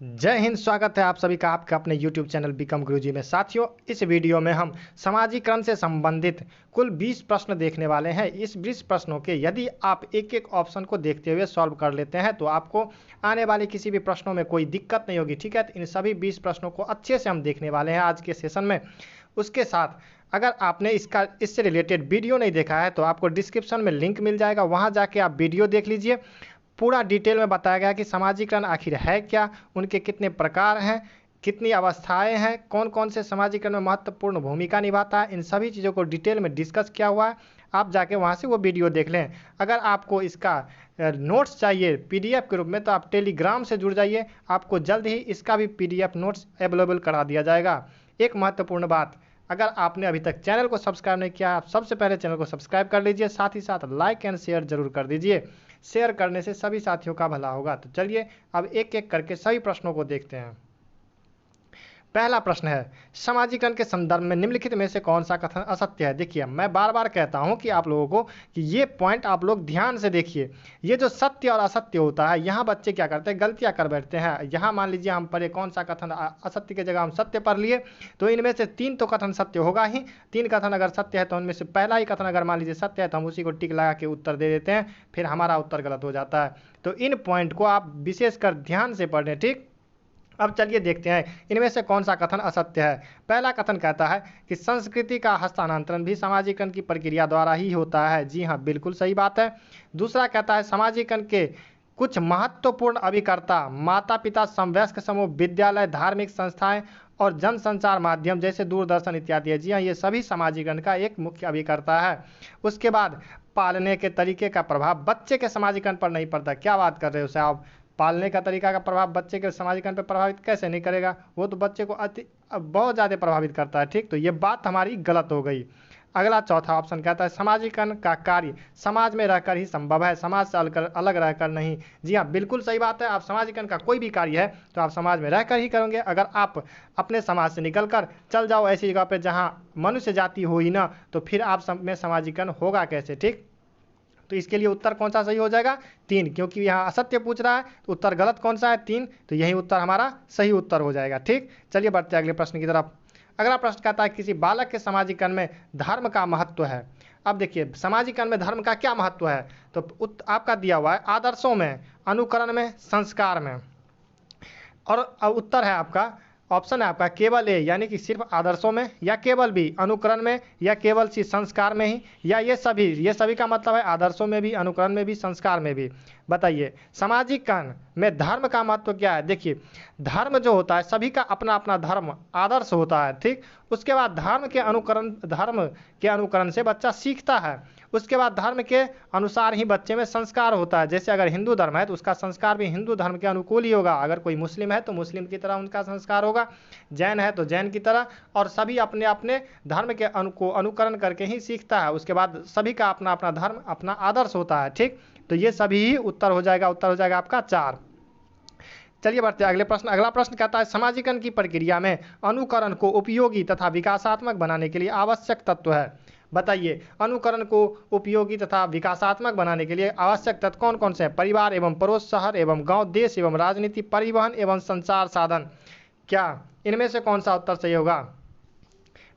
जय हिंद। स्वागत है आप सभी का आपका अपने YouTube चैनल बिकम गुरुजी में। साथियों, इस वीडियो में हम समाजीकरण से संबंधित कुल 20 प्रश्न देखने वाले हैं। इस 20 प्रश्नों के यदि आप एक एक ऑप्शन को देखते हुए सॉल्व कर लेते हैं तो आपको आने वाले किसी भी प्रश्नों में कोई दिक्कत नहीं होगी। ठीक है, तो इन सभी 20 प्रश्नों को अच्छे से हम देखने वाले हैं आज के सेशन में। उसके साथ अगर आपने इससे रिलेटेड वीडियो नहीं देखा है तो आपको डिस्क्रिप्शन में लिंक मिल जाएगा, वहाँ जाके आप वीडियो देख लीजिए। पूरा डिटेल में बताया गया कि समाजीकरण आखिर है क्या, उनके कितने प्रकार हैं, कितनी अवस्थाएं हैं, कौन कौन से समाजीकरण में महत्वपूर्ण भूमिका निभाता है, इन सभी चीज़ों को डिटेल में डिस्कस किया हुआ है। आप जाके वहाँ से वो वीडियो देख लें। अगर आपको इसका नोट्स चाहिए पीडीएफ के रूप में तो आप टेलीग्राम से जुड़ जाइए, आपको जल्द ही इसका भी पीडीएफ नोट्स अवेलेबल करा दिया जाएगा। एक महत्वपूर्ण बात, अगर आपने अभी तक चैनल को सब्सक्राइब नहीं किया, आप सबसे पहले चैनल को सब्सक्राइब कर लीजिए, साथ ही साथ लाइक एंड शेयर जरूर कर दीजिए। शेयर करने से सभी साथियों का भला होगा। तो चलिए अब एक एक करके सभी प्रश्नों को देखते हैं। पहला प्रश्न है, समाजीकरण के संदर्भ में निम्नलिखित में से कौन सा कथन असत्य है। देखिए, मैं बार बार कहता हूं कि आप लोगों को कि ये पॉइंट आप लोग ध्यान से देखिए। ये जो सत्य और असत्य होता है, यहाँ बच्चे क्या करते हैं, गलतियां कर बैठते हैं। यहाँ मान लीजिए हम पढ़े कौन सा कथन असत्य की जगह हम सत्य पढ़ लिए, तो इनमें से 3 तो कथन सत्य होगा ही। 3 कथन अगर सत्य है तो उनमें से पहला ही कथन अगर मान लीजिए सत्य है तो हम उसी को टिक लगा के उत्तर दे देते हैं, फिर हमारा उत्तर गलत हो जाता है। तो इन पॉइंट को आप विशेषकर ध्यान से पढ़ें। ठीक, अब चलिए देखते हैं इनमें से कौन सा कथन असत्य है। पहला कथन कहता है कि संस्कृति का हस्तांतरण भी समाजीकरण की प्रक्रिया द्वारा ही होता है। जी हाँ, बिल्कुल सही बात है। दूसरा कहता है समाजीकरण के कुछ महत्वपूर्ण अभिकर्ता माता पिता, समवयस्क समूह, विद्यालय, धार्मिक संस्थाएं और जनसंचार माध्यम जैसे दूरदर्शन इत्यादि है। जी हाँ, ये सभी समाजीकरण का एक मुख्य अभिकर्ता है। उसके बाद पालने के तरीके का प्रभाव बच्चे के समाजीकरण पर नहीं पड़ता। क्या बात कर रहे हो साहब, पालने का तरीका का प्रभाव बच्चे के समाजीकरण पर प्रभावित कैसे नहीं करेगा, वो तो बच्चे को बहुत ज़्यादा प्रभावित करता है। ठीक, तो ये बात हमारी गलत हो गई। अगला चौथा ऑप्शन कहता है समाजीकरण का कार्य समाज में रहकर ही संभव है, समाज से अलग रहकर नहीं। जी हाँ, बिल्कुल सही बात है। आप समाजीकरण का कोई भी कार्य है तो आप समाज में रहकर ही करोगे। अगर आप अपने समाज से निकलकर चल जाओ ऐसी जगह पर जहाँ मनुष्य जाति हो ही ना, तो फिर आप में समाजीकरण होगा कैसे। ठीक, तो इसके लिए उत्तर कौन सा सही हो जाएगा, 3, क्योंकि यहाँ असत्य पूछ रहा है तो उत्तर गलत कौन सा है, 3। तो यही उत्तर हमारा सही उत्तर हो जाएगा। ठीक, चलिए बढ़ते हैं अगले प्रश्न की तरफ। अगला प्रश्न कहता है किसी बालक के समाजीकरण में धर्म का महत्व है। अब देखिए, समाजीकरण में धर्म का क्या महत्व है, तो आपका दिया हुआ है आदर्शों में, अनुकरण में, संस्कार में। और उत्तर है आपका, ऑप्शन है आपका केवल ए, यानी कि सिर्फ आदर्शों में, या केवल बी अनुकरण में, या केवल सी संस्कार में ही, या ये सभी का मतलब है आदर्शों में भी, अनुकरण में भी, संस्कार में भी। बताइए समाजीकरण में धर्म का महत्व क्या है। देखिए, धर्म जो होता है सभी का अपना अपना धर्म आदर्श होता है। ठीक, उसके बाद धर्म के अनुकरण से बच्चा सीखता है। उसके बाद धर्म के अनुसार ही बच्चे में संस्कार होता है। जैसे अगर हिंदू धर्म है तो उसका संस्कार भी हिंदू धर्म के अनुकूल ही होगा, अगर कोई मुस्लिम है तो मुस्लिम की तरह उनका संस्कार होगा, जैन है तो जैन की तरह, और सभी अपने अपने धर्म के अनुकरण करके ही सीखता है। उसके बाद सभी का अपना अपना धर्म, अपना आदर्श होता है। ठीक, तो ये सभी ही उत्तर हो जाएगा आपका 4। चलिए बढ़ते हैं अगले प्रश्न। अगला प्रश्न कहता है समाजीकरण की प्रक्रिया में अनुकरण को उपयोगी तथा विकासात्मक बनाने के लिए आवश्यक तत्व है। बताइए, अनुकरण को उपयोगी तथा विकासात्मक बनाने के लिए आवश्यक तत्व कौन कौन से हैं। परिवार एवं पड़ोस, शहर एवं गांव, देश एवं राजनीति, परिवहन एवं संचार साधन। क्या इनमें से कौन सा उत्तर सही होगा।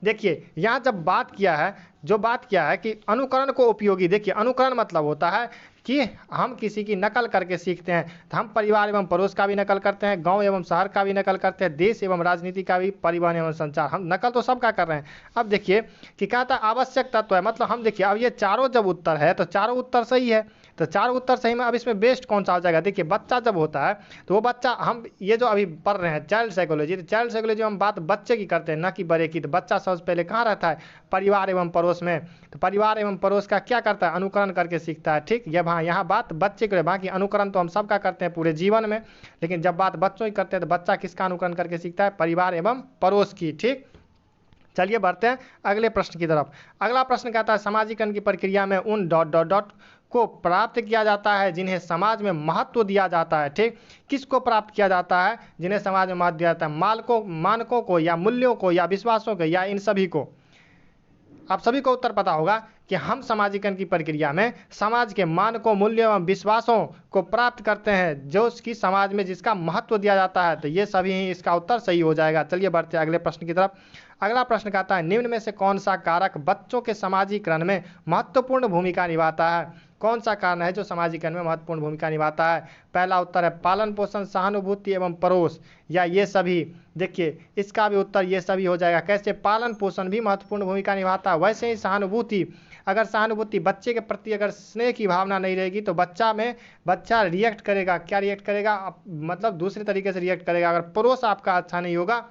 देखिए, यहाँ जब बात किया है कि अनुकरण को उपयोगी, देखिए अनुकरण मतलब होता है कि हम किसी की नकल करके सीखते हैं। तो हम परिवार एवं पड़ोस का भी नकल करते हैं, गांव एवं शहर का भी नकल करते हैं, देश एवं राजनीति का भी, परिवहन एवं संचार, हम नकल तो सबका कर रहे हैं। अब देखिए कि कहता आवश्यक तत्व है, मतलब हम देखिए अब ये चारों जब उत्तर है तो चारों उत्तर सही है। तो चार उत्तर सही में अब इसमें बेस्ट कौन सा हो जाएगा। देखिए, बच्चा जब होता है तो वो बच्चा, हम ये जो अभी पढ़ रहे हैं चाइल्ड साइकोलॉजी, तो चाइल्ड साइकोलॉजी में हम बात बच्चे की करते हैं ना कि बड़े की। तो बच्चा सबसे पहले कहाँ रहता है, परिवार एवं पड़ोस में। तो परिवार एवं पड़ोस का क्या करता है, अनुकरण करके सीखता है। ठीक, ये यहाँ बात बच्चे के लिए, बाकी अनुकरण तो हम सबका करते हैं पूरे जीवन में, लेकिन जब बात बच्चों की करते हैं तो बच्चा किसका अनुकरण करके सीखता है, परिवार एवं पड़ोस की। ठीक, चलिए बढ़ते हैं अगले प्रश्न की तरफ। अगला प्रश्न कहता है समाजीकरण की प्रक्रिया में उन ... को प्राप्त किया जाता है जिन्हें समाज में महत्व दिया जाता है। ठीक, किसको प्राप्त किया जाता है जिन्हें समाज में महत्व दिया जाता है, मानकों को, या मूल्यों को, या विश्वासों को, या इन सभी को। आप सभी को उत्तर पता होगा कि हम समाजीकरण की प्रक्रिया में समाज के मानकों, मूल्यों एवं विश्वासों को प्राप्त करते हैं जो उसकी समाज में जिसका महत्व दिया जाता है। तो ये सभी ही इसका उत्तर सही हो जाएगा। चलिए बढ़ते हैं अगले प्रश्न की तरफ। अगला प्रश्न कहता है निम्न में से कौन सा कारक बच्चों के समाजीकरण में महत्वपूर्ण भूमिका निभाता है? कौन सा कारण है जो समाजीकरण में महत्वपूर्ण भूमिका निभाता है? पहला उत्तर है पालन पोषण, सहानुभूति एवं पड़ोस, या ये सभी। देखिए इसका भी उत्तर ये सभी हो जाएगा। कैसे? पालन पोषण भी महत्वपूर्ण भूमिका निभाता है, वैसे ही सहानुभूति। अगर सहानुभूति, बच्चे के प्रति अगर स्नेह की भावना नहीं रहेगी तो बच्चा रिएक्ट करेगा। क्या रिएक्ट करेगा? मतलब दूसरे तरीके से रिएक्ट करेगा। अगर पड़ोस आपका अच्छा नहीं होगा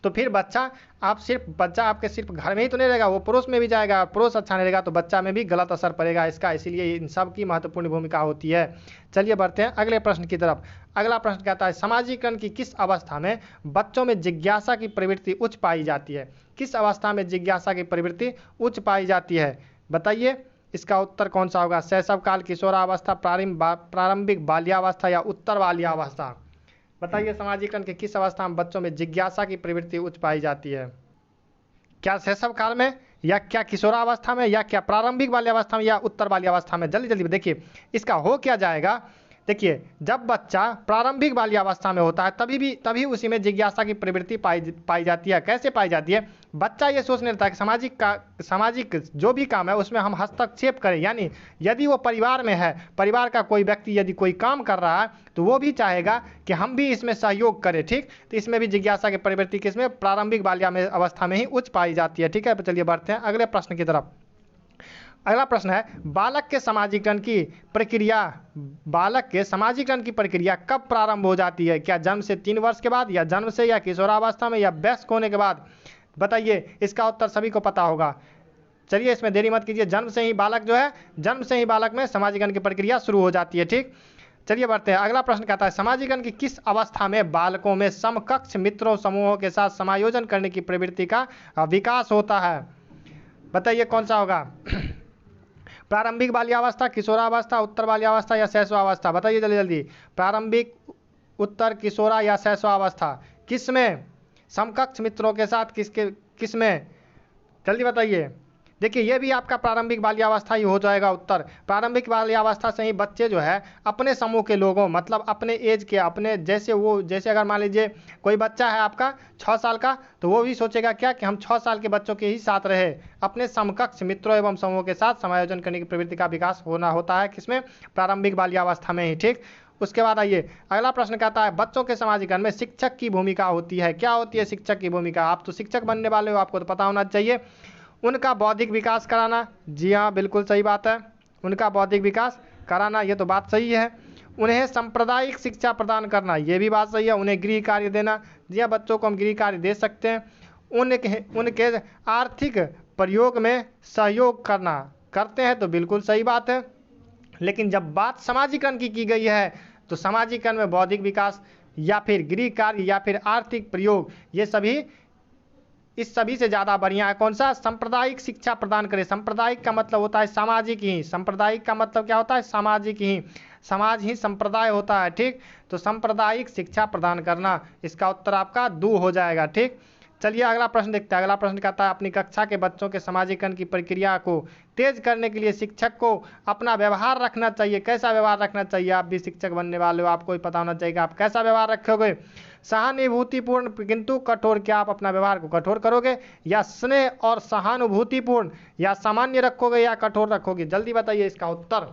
तो फिर बच्चा आपके सिर्फ घर में ही तो नहीं रहेगा, वो पड़ोस में भी जाएगा। पड़ोस अच्छा नहीं रहेगा तो बच्चा में भी गलत असर पड़ेगा इसका। इसीलिए इन सब की महत्वपूर्ण भूमिका होती है। चलिए बढ़ते हैं अगले प्रश्न की तरफ। अगला प्रश्न कहता है समाजीकरण की किस अवस्था में बच्चों में जिज्ञासा की प्रवृत्ति उच्च पाई जाती है? किस अवस्था में जिज्ञासा की प्रवृत्ति उच्च पाई जाती है? बताइए इसका उत्तर कौन सा होगा? शैशव काल, किशोरावस्था, प्रारंभिक बाल्यावस्था या उत्तर बाल्यावस्था? बताइए समाजीकरण के किस अवस्था में बच्चों में जिज्ञासा की प्रवृत्ति उच्च पाई जाती है? क्या शैशव काल में, या क्या किशोरावस्था में, या क्या प्रारंभिक बाल्यावस्था में, या उत्तर बाल्यावस्था में? जल्दी जल्दी देखिए इसका हो क्या जाएगा। देखिए जब बच्चा प्रारंभिक बाल्यावस्था में होता है तभी उसी में जिज्ञासा की प्रवृत्ति पाई जाती है। कैसे पाई जाती है? बच्चा ये सोचने लगता है कि सामाजिक जो भी काम है उसमें हम हस्तक्षेप करें। यानी यदि वो परिवार में है, परिवार का कोई व्यक्ति यदि कोई काम कर रहा है तो वो भी चाहेगा कि हम भी इसमें सहयोग करें। ठीक, तो इसमें भी जिज्ञासा की प्रवृत्ति किसमें? प्रारंभिक बाल्यावस्था में ही उच्च पाई जाती है। ठीक है, तो चलिए बढ़ते हैं अगले प्रश्न की तरफ। अगला प्रश्न है बालक के समाजीकरण की प्रक्रिया कब प्रारंभ हो जाती है? क्या जन्म से 3 वर्ष के बाद, या जन्म से, या किशोरावस्था में, या वयस्क होने के बाद? बताइए इसका उत्तर सभी को पता होगा। चलिए इसमें देरी मत कीजिए। जन्म से ही बालक में समाजीकरण की प्रक्रिया शुरू हो जाती है। ठीक, चलिए बढ़ते हैं। अगला प्रश्न कहता है समाजीकरण की किस अवस्था में बालकों में समकक्ष मित्रों समूहों के साथ समायोजन करने की प्रवृत्ति का विकास होता है? बताइए कौन सा होगा? प्रारंभिक बाल्यावस्था, किशोरावस्था, उत्तर बाल्यावस्था या शैशवावस्था? बताइए जल्दी जल्दी। प्रारंभिक, उत्तर, किशोरा या शैशवावस्था? किसमें? समकक्ष मित्रों के साथ किसमें? जल्दी बताइए। देखिए ये भी आपका प्रारंभिक बाल्यावस्था ही हो जाएगा उत्तर। प्रारंभिक बाल्यावस्था से ही बच्चे जो है अपने समूह के लोगों, मतलब अपने एज के, अपने जैसे अगर मान लीजिए कोई बच्चा है आपका 6 साल का, तो वो भी सोचेगा क्या कि हम 6 साल के बच्चों के ही साथ रहे। अपने समकक्ष मित्रों एवं समूह के साथ समायोजन करने की प्रवृत्ति का विकास होता है किसमें? प्रारंभिक बाल्यावस्था में ही। ठीक, उसके बाद आइए अगला प्रश्न कहता है बच्चों के समाजीकरण में शिक्षक की भूमिका होती है। क्या होती है शिक्षक की भूमिका? आप तो शिक्षक बनने वाले हो, आपको तो पता होना चाहिए। उनका बौद्धिक विकास कराना। जी हाँ, बिल्कुल सही बात है, उनका बौद्धिक विकास कराना, ये तो बात सही है। उन्हें सांप्रदायिक शिक्षा प्रदान करना, ये भी बात सही है। उन्हें गृह कार्य देना, जी हाँ, बच्चों को हम गृह कार्य दे सकते हैं। उनके आर्थिक प्रयोग में सहयोग करते हैं, तो बिल्कुल सही बात है। लेकिन जब बात समाजीकरण की गई है तो समाजीकरण में बौद्धिक विकास या फिर गृह कार्य या फिर आर्थिक प्रयोग, ये सभी इस सभी से ज़्यादा बढ़िया है कौन सा? सांप्रदायिक शिक्षा प्रदान करें। सांप्रदायिक का मतलब होता है सामाजिक ही। सांप्रदायिक का मतलब क्या होता है? सामाजिक ही। समाज ही संप्रदाय होता है। ठीक, तो सांप्रदायिक शिक्षा प्रदान करना, इसका उत्तर आपका 2 हो जाएगा। ठीक, चलिए अगला प्रश्न देखते हैं। अगला प्रश्न कहता है अपनी कक्षा के बच्चों के समाजीकरण की प्रक्रिया को तेज करने के लिए शिक्षक को अपना व्यवहार रखना चाहिए। कैसा व्यवहार रखना चाहिए? आप भी शिक्षक बनने वाले हो, आपको भी पता होना चाहिए कि आप कैसा व्यवहार रखोगे। सहानुभूतिपूर्ण किंतु कठोर, क्या आप अपना व्यवहार को कठोर करोगे, या स्नेह और सहानुभूतिपूर्ण या सामान्य रखोगे, या कठोर रखोगे? जल्दी बताइए इसका उत्तर।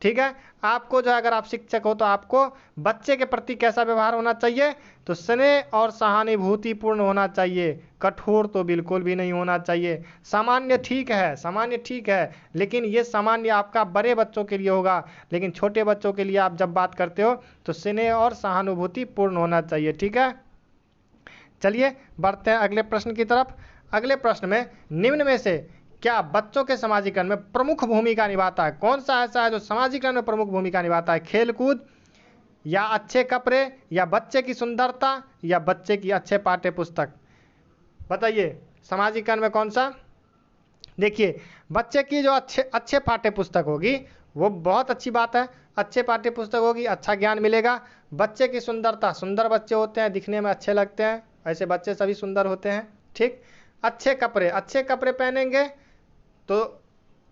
ठीक है, आपको जो अगर आप शिक्षक हो तो आपको बच्चे के प्रति कैसा व्यवहार होना चाहिए? तो स्नेह और सहानुभूतिपूर्ण होना चाहिए, कठोर तो बिल्कुल भी नहीं होना चाहिए। सामान्य ठीक है, लेकिन ये सामान्य आपका बड़े बच्चों के लिए होगा, लेकिन छोटे बच्चों के लिए आप जब बात करते हो तो स्नेह और सहानुभूतिपूर्ण होना चाहिए। ठीक है, चलिए बढ़ते हैं अगले प्रश्न की तरफ। अगले प्रश्न में निम्न में से क्या बच्चों के समाजीकरण में प्रमुख भूमिका निभाता है? कौन सा ऐसा है जो समाजीकरण में प्रमुख भूमिका निभाता है? खेलकूद, या अच्छे कपड़े, या बच्चे की सुंदरता, या बच्चे की अच्छे पाठ्य पुस्तक? बताइए समाजीकरण में कौन सा? देखिए बच्चे की जो अच्छे पाठ्य पुस्तक होगी वो बहुत अच्छी बात है। अच्छे पाठ्य पुस्तक होगी, अच्छा ज्ञान मिलेगा। बच्चे की सुंदरता, सुंदर बच्चे होते हैं, दिखने में अच्छे लगते हैं, ऐसे बच्चे सभी सुंदर होते हैं। ठीक, अच्छे कपड़े पहनेंगे तो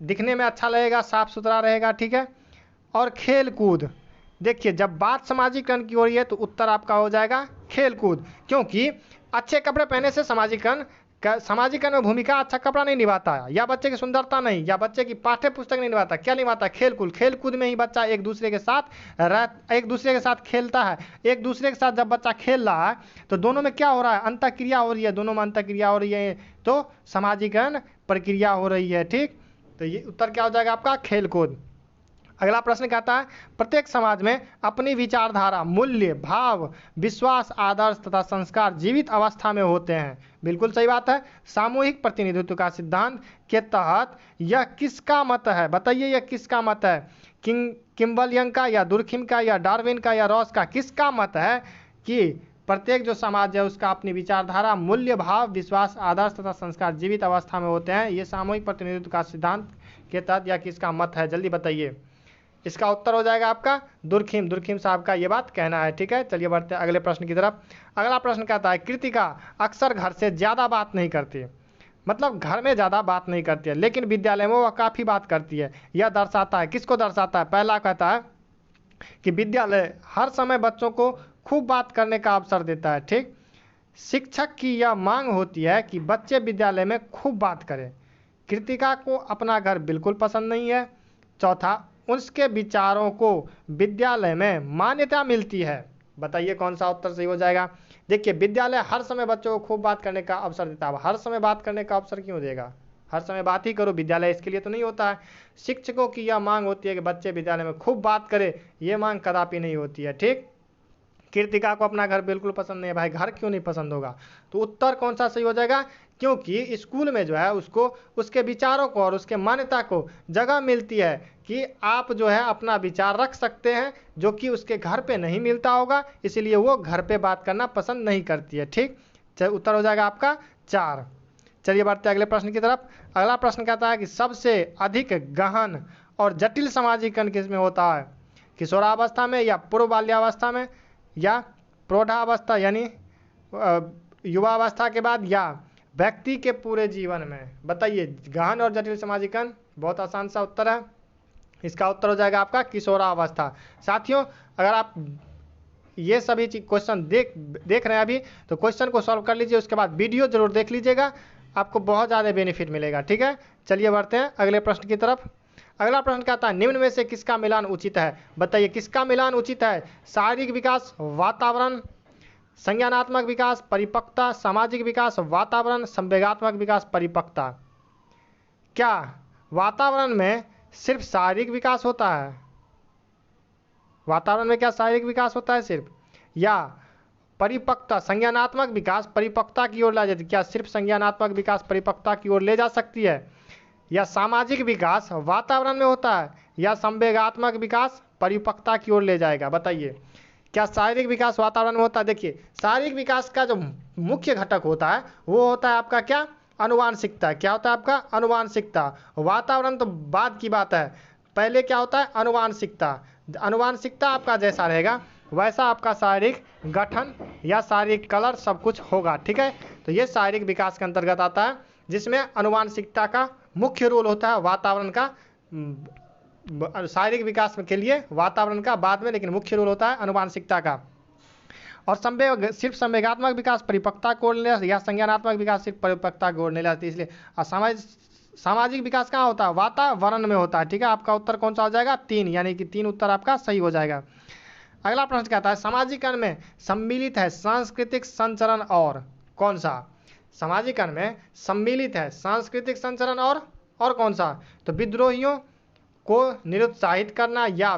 दिखने में अच्छा लगेगा, साफ सुथरा रहेगा, ठीक है। और खेल कूद, देखिए जब बात सामाजिकरण की हो रही है तो उत्तर आपका हो जाएगा खेल कूद, क्योंकि अच्छे कपड़े पहने से सामाजिकरण में भूमिका अच्छा कपड़ा नहीं निभाता है, या बच्चे की सुंदरता नहीं, या बच्चे की पाठ्य पुस्तक नहीं निभाता, क्या निभाता है? खेल कूद में ही बच्चा एक दूसरे के साथ खेलता है। एक दूसरे के साथ जब बच्चा खेल रहा है तो दोनों में क्या हो रहा है? अंतःक्रिया हो रही है, दोनों में अंतःक्रिया हो रही है, तो सामाजिकरण प्रक्रिया हो रही है, ठीक। तो ये उत्तर क्या हो जाएगा आपका? खेल कूद। अगला प्रश्न कहता है प्रत्येक समाज में अपनी विचारधारा, मूल्य, भाव, विश्वास, आदर्श तथा संस्कार जीवित अवस्था में होते हैं। बिल्कुल सही बात है। सामूहिक प्रतिनिधित्व का सिद्धांत के तहत यह किसका मत है? बताइए यह किसका मत है? किम्बलयंग का, या दुर्खिम का, या डार्विन का, या रॉस का? किसका मत है कि प्रत्येक जो समाज है उसका अपनी विचारधारा, मूल्य, भाव, विश्वास, आदर्श तथा संस्कार जीवित अवस्था में होते हैं? ये सामूहिक प्रतिनिधित्व का सिद्धांत के तहत यह किसका मत है? जल्दी बताइए। इसका उत्तर हो जाएगा आपका दुर्खिम साहब का ये बात कहना है, ठीक है। चलिए बढ़ते हैं अगले प्रश्न की तरफ। अगला प्रश्न कहता है कृतिका अक्सर घर से ज़्यादा बात नहीं करती, मतलब घर में ज़्यादा बात नहीं करती है, लेकिन विद्यालय में वह काफ़ी बात करती है। यह दर्शाता है, किसको दर्शाता है? पहला कहता है कि विद्यालय हर समय बच्चों को खूब बात करने का अवसर देता है, ठीक। शिक्षक की यह मांग होती है कि बच्चे विद्यालय में खूब बात करें। कृतिका को अपना घर बिल्कुल पसंद नहीं है। चौथा, उसके विचारों को विद्यालय में मान्यता मिलती है। बताइए कौन सा उत्तर सही हो जाएगा? देखिए विद्यालय हर समय बच्चों को खूब बात करने का अवसर देता है। हर समय बात करने का अवसर क्यों देगा? हर समय बात ही करो, विद्यालय इसके लिए तो नहीं होता है। शिक्षकों की यह मांग होती है कि बच्चे विद्यालय में खूब बात करें, ये मांग कदापि नहीं होती है, ठीक। कृतिका को अपना घर बिल्कुल पसंद नहीं है। भाई घर क्यों नहीं पसंद होगा? तो उत्तर कौन सा सही हो जाएगा? क्योंकि स्कूल में जो है उसको उसके विचारों को और उसके मान्यता को जगह मिलती है कि आप जो है अपना विचार रख सकते हैं, जो कि उसके घर पे नहीं मिलता होगा, इसलिए वो घर पे बात करना पसंद नहीं करती है, ठीक। उत्तर हो जाएगा आपका 4। चलिए बढ़ते अगले प्रश्न की तरफ। अगला प्रश्न कहता है कि सबसे अधिक गहन और जटिल सामाजिकरण किसमें होता है? किशोरावस्था में, या पूर्व बाल्यावस्था में, या प्रौढ़ावस्था यानी युवावस्था के बाद, या व्यक्ति के पूरे जीवन में? बताइए गहन और जटिल सामाजिकरण, बहुत आसान सा उत्तर है। इसका उत्तर हो जाएगा आपका किशोरावस्था। साथियों अगर आप ये सभी चीज क्वेश्चन देख रहे हैं अभी, तो क्वेश्चन को सॉल्व कर लीजिए, उसके बाद वीडियो जरूर देख लीजिएगा, आपको बहुत ज़्यादा बेनिफिट मिलेगा, ठीक है। चलिए बढ़ते हैं अगले प्रश्न की तरफ। अगला प्रश्न कहता है निम्न में से किसका मिलान उचित है? बताइए किसका मिलान उचित है? शारीरिक विकास, वातावरण, संज्ञानात्मक विकास, परिपक्वता, सामाजिक विकास, वातावरण, संवेगात्मक विकास, परिपक्वता। क्या वातावरण में सिर्फ शारीरिक विकास होता है? वातावरण में क्या शारीरिक विकास होता है सिर्फ? या परिपक्वता, संज्ञानात्मक विकास परिपक्वता की ओर ले जाती है? क्या सिर्फ संज्ञानात्मक विकास परिपक्वता की ओर ले जा सकती है? या सामाजिक विकास वातावरण में होता है, या संवेगात्मक विकास परिपक्वता की ओर ले जाएगा? बताइए क्या शारीरिक विकास वातावरण में होता है? देखिए शारीरिक विकास का जो मुख्य घटक होता है वो होता है आपका क्या? अनुवांशिकता। क्या होता है आपका? अनुवांशिकता। वातावरण तो बाद की बात है, पहले क्या होता है? अनुवांशिकता। अनुवांशिकता आपका जैसा रहेगा वैसा आपका शारीरिक गठन या शारीरिक कलर सब कुछ होगा, ठीक है। तो ये शारीरिक विकास के अंतर्गत आता है, जिसमें अनुवांशिकता का मुख्य रोल होता है, वातावरण का शारीरिक विकास के लिए वातावरण का बाद में, लेकिन मुख्य रोल होता है अनुवांशिकता का। और सिर्फ संवेगात्मक विकास परिपक्वता को ओर ले, या संज्ञानात्मक विकास सिर्फ परिपक्वता को ओर ले जाती है। इसलिए सामाजिक विकास कहाँ होता है? वातावरण में होता है, ठीक है। आपका उत्तर कौन सा हो जाएगा? 3, यानी कि 3 उत्तर आपका सही हो जाएगा। अगला प्रश्न कहता है सामाजिकरण में सम्मिलित है सांस्कृतिक संचरण और कौन सा? सामाजिकरण में सम्मिलित है सांस्कृतिक संचरण और कौन सा? तो विद्रोहियों को निरुत्साहित करना, या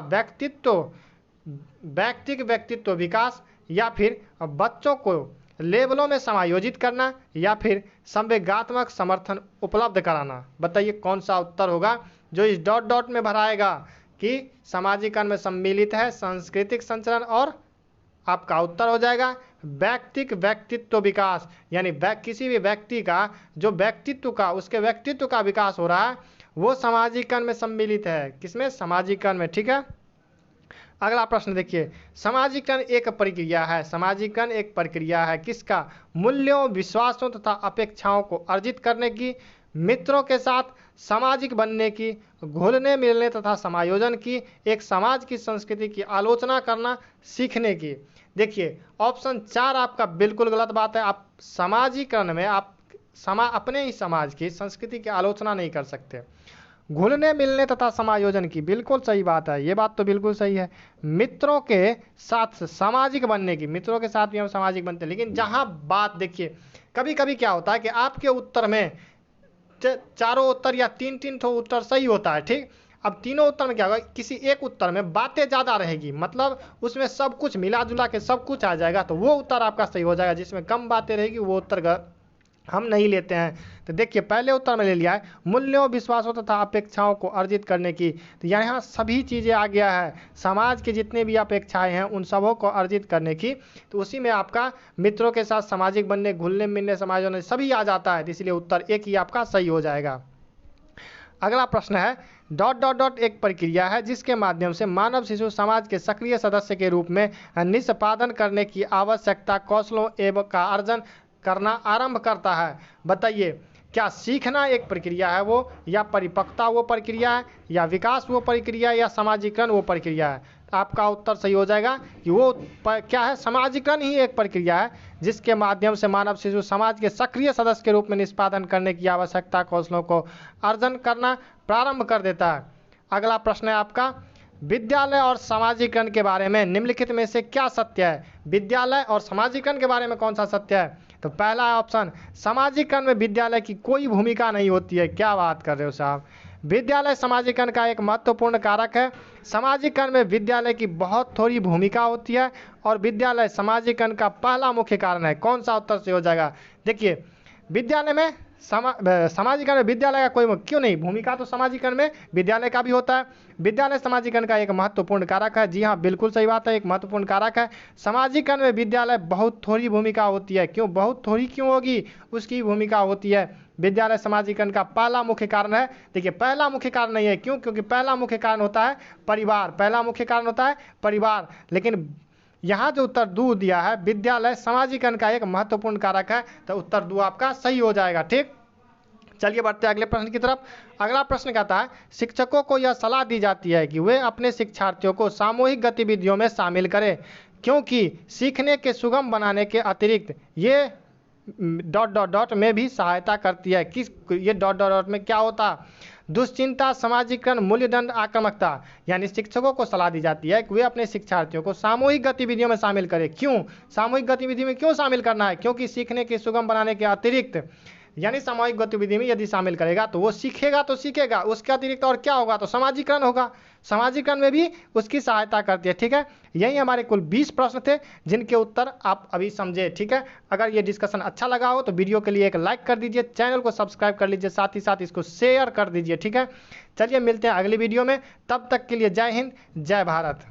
व्यक्तित्व विकास, या फिर बच्चों को लेबलों में समायोजित करना, या फिर संवेगात्मक समर्थन उपलब्ध कराना। बताइए कौन सा उत्तर होगा जो इस डॉट डॉट में भराएगा कि सामाजिकरण में सम्मिलित है सांस्कृतिक संचरण और? आपका उत्तर हो जाएगा व्यक्तित्व विकास, यानी किसी भी व्यक्ति का जो व्यक्तित्व का उसके व्यक्तित्व का विकास हो रहा है वो सामाजिकरण में सम्मिलित है। किसमें? सामाजिकरण में, ठीक है। अगला प्रश्न देखिए, सामाजिकरण एक प्रक्रिया है। सामाजिकरण एक प्रक्रिया है किसका? मूल्यों, विश्वासों तथा अपेक्षाओं को अर्जित करने की, मित्रों के साथ सामाजिक बनने की, घुलने मिलने तथा समायोजन की, एक समाज की संस्कृति की आलोचना करना सीखने की। देखिए ऑप्शन 4 आपका बिल्कुल गलत बात है। आप समाजीकरण में आप अपने ही समाज की संस्कृति की आलोचना नहीं कर सकते। घुलने मिलने तथा समायोजन की, बिल्कुल सही बात है, ये बात तो बिल्कुल सही है। मित्रों के साथ सामाजिक बनने की, मित्रों के साथ भी हम सामाजिक बनते हैं, लेकिन जहाँ बात देखिए कभी कभी क्या होता है कि आपके उत्तर में चारों उत्तर या तीन तो उत्तर सही होता है, ठीक। अब तीनों उत्तर में क्या होगा, किसी एक उत्तर में बातें ज़्यादा रहेगी, मतलब उसमें सब कुछ मिला जुला के सब कुछ आ जाएगा, तो वो उत्तर आपका सही हो जाएगा। जिसमें कम बातें रहेगी वो उत्तर हम नहीं लेते हैं। तो देखिए पहले उत्तर में ले लिया है मूल्यों, विश्वासों तथा अपेक्षाओं को अर्जित करने की। तो यहाँ सभी चीज़ें आ गया है, समाज के जितने भी अपेक्षाएं हैं उन सबों को अर्जित करने की। तो उसी में आपका मित्रों के साथ सामाजिक बनने, घुलने मिलने, समाज होने सभी आ जाता है। तो इसलिए उत्तर एक ही आपका सही हो जाएगा। अगला प्रश्न है एक प्रक्रिया है जिसके माध्यम से मानव शिशु समाज के सक्रिय सदस्य के रूप में निष्पादन करने की आवश्यकता कौशलों एवं का अर्जन करना आरंभ करता है। बताइए क्या सीखना एक प्रक्रिया है वो, या परिपक्वता वो प्रक्रिया है, या विकास वो प्रक्रिया, या समाजीकरण वो प्रक्रिया है। आपका उत्तर सही हो जाएगा कि वो क्या है, समाजीकरण ही एक प्रक्रिया है जिसके माध्यम से मानव शिशु समाज के सक्रिय सदस्य के रूप में निष्पादन करने की आवश्यकता कौशलों को अर्जन करना प्रारंभ कर देता है। अगला प्रश्न है आपका विद्यालय और समाजीकरण के बारे में निम्नलिखित में से क्या सत्य है। विद्यालय और समाजीकरण के बारे में कौन सा सत्य है। तो पहला ऑप्शन, समाजीकरण में विद्यालय की कोई भूमिका नहीं होती है। क्या बात कर रहे हो साहब, विद्यालय समाजीकरण का एक महत्वपूर्ण कारक है। समाजीकरण में विद्यालय की बहुत थोड़ी भूमिका होती है और विद्यालय समाजीकरण का पहला मुख्य कारण है। कौन सा उत्तर से हो जाएगा। देखिए विद्यालय में समाजीकरण में विद्यालय का कोई क्यों नहीं, भूमिका तो समाजीकरण में विद्यालय का भी होता है। विद्यालय समाजीकरण का एक महत्वपूर्ण कारक है। जी हाँ बिल्कुल सही बात है, एक महत्वपूर्ण कारक है। समाजीकरण में विद्यालय बहुत थोड़ी भूमिका होती है। क्यों बहुत थोड़ी क्यों होगी, उसकी भूमिका होती है। विद्यालय समाजीकरण का पहला मुख्य कारण है। देखिए पहला मुख्य कारण नहीं है, क्यों, क्योंकि पहला मुख्य कारण होता है परिवार, पहला मुख्य कारण होता है परिवार। लेकिन यहाँ जो उत्तर 2 दिया है विद्यालय समाजीकरण का एक महत्वपूर्ण कारक है, तो उत्तर 2 आपका सही हो जाएगा। ठीक, चलिए बढ़ते हैं अगले प्रश्न की तरफ। अगला प्रश्न कहता है शिक्षकों को यह सलाह दी जाती है कि वे अपने शिक्षार्थियों को सामूहिक गतिविधियों में शामिल करें क्योंकि सीखने के सुगम बनाने के अतिरिक्त ये ... में भी सहायता करती है। किस ये ... में क्या होता, दुश्चिंता, समाजीकरण, मूल्यदंड, आक्रामकता। यानी शिक्षकों को सलाह दी जाती है कि वे अपने शिक्षार्थियों को सामूहिक गतिविधियों में शामिल करें। क्यों सामूहिक गतिविधि में क्यों शामिल करना है, क्योंकि सीखने के सुगम बनाने के अतिरिक्त, यानी सामूहिक गतिविधि में यदि शामिल करेगा तो वो सीखेगा तो सीखेगा, उसके अतिरिक्त और क्या होगा, तो समाजीकरण होगा। समाजीकरण में भी उसकी सहायता करती है। ठीक है, यही हमारे कुल 20 प्रश्न थे जिनके उत्तर आप अभी समझे। ठीक है, अगर ये डिस्कशन अच्छा लगा हो तो वीडियो के लिए एक लाइक कर दीजिए, चैनल को सब्सक्राइब कर लीजिए, साथ ही साथ इसको शेयर कर दीजिए। ठीक है, चलिए मिलते हैं अगली वीडियो में, तब तक के लिए जय हिंद, जय भारत।